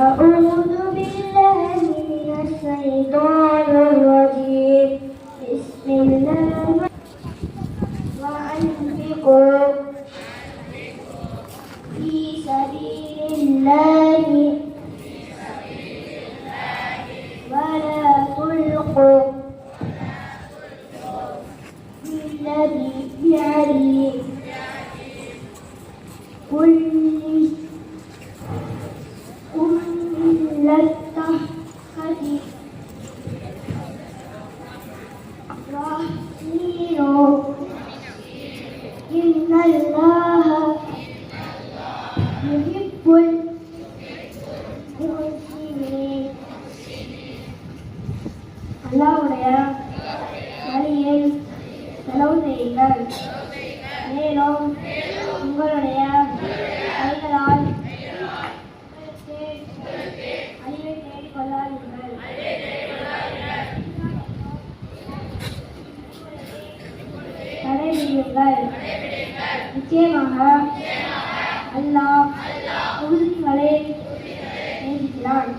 أعوذ بالله من الشيطان الرجيم بسم الله وأنفقوا في سبيل الله ولا تلقوا بأيديكم كل التحقد واحسنوا إن الله يحب المحسنين. அல்லாஹ்வுடைய வழியில் செலவு செய்யுங்கள், மேலும் உங்களுடைய கைகளால் அழிவை தேடிக் கொள்ளாதீர்கள். தடைவிடுங்கள். நிச்சயமாக அல்லாஹ் முஸ்லிம்களை நேசிக்கிறான்.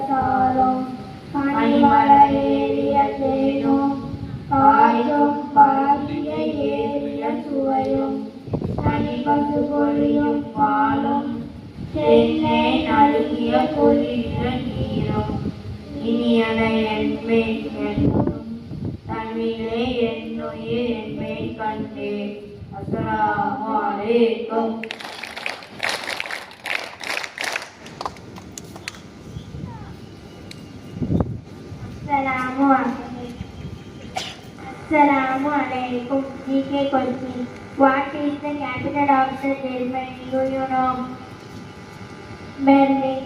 சாரும் பனிமலையேறிய தேனும் பாயும் பாரிய ஏறிய சுவையும் தனிபசு பொழியும் பாலும் தென்னை நல்கிய பொழிந்த நீரும் இனியனை என்மேல் என்னும் தமிழே என்னுயிர் என்மேல் கண்டே. அஸ்ஸலாமு அலைக்கும். Assalamu alaikum. GK question. What is the capital of the Germany? Do you know? Berlin.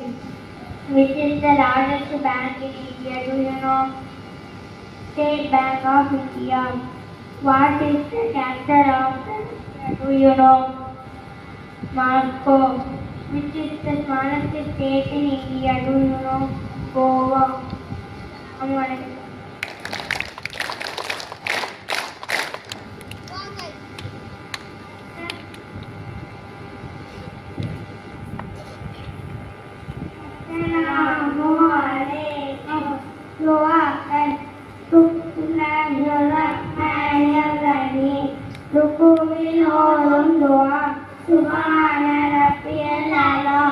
Which is the largest bank in India? Do you know? State Bank of India. What is the capital of the Russia? Do you know? Moscow. Which is the smallest state in India? Do you know? Goa. Assalamu doakan Bismillahirrahmanirrahim. Rukumin orang doa Subhana Rabbiyal A'la.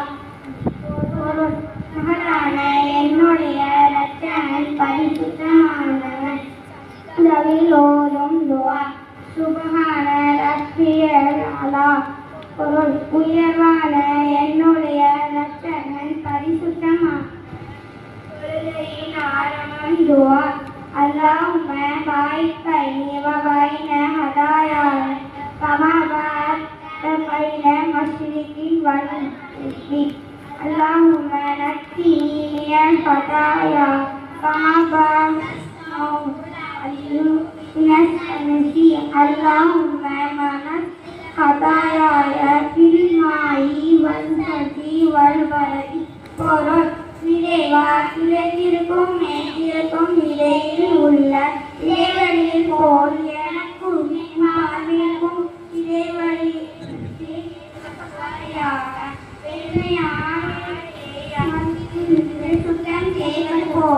மகனான என்னுடைய இரட்சகன் பரிசுத்தமானவன். ரவிலோதும் துஆ சுப்ஹான ரப்பியல் அலா. பொருள் உயர்வான என்னுடைய இரட்சகன் பரிசுத்தமானவன். தொழுகையின் ஆரம்பம் துஆ. அல்லாஹும்ம பாரிக் பைனி வ பைன ஹதாயானா கமா பாரக்த பைன மஷ்ரிகி வல் மக்ரிபி. اللهم نقني من الخطايا كما باركت من الشمس. اللهم من خطاياي في الماء والثلج والبرد. பொருள் இறைவா, கிழக்கிற்கும் மேற்கிற்கும் இடையில் உள்ள இடைவெளியில் போல் எனக்கும் மாவிற்கும் இடைவெளி சுத்தம் செய்வதோ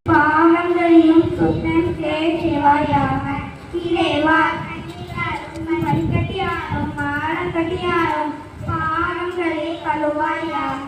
பாவங்களையும் சுத்தம் செய்வாயாக. இறைவா, வழிகட்டியாலும் மாறக்கட்டியாலும் பாவங்களை கழுவாயாக.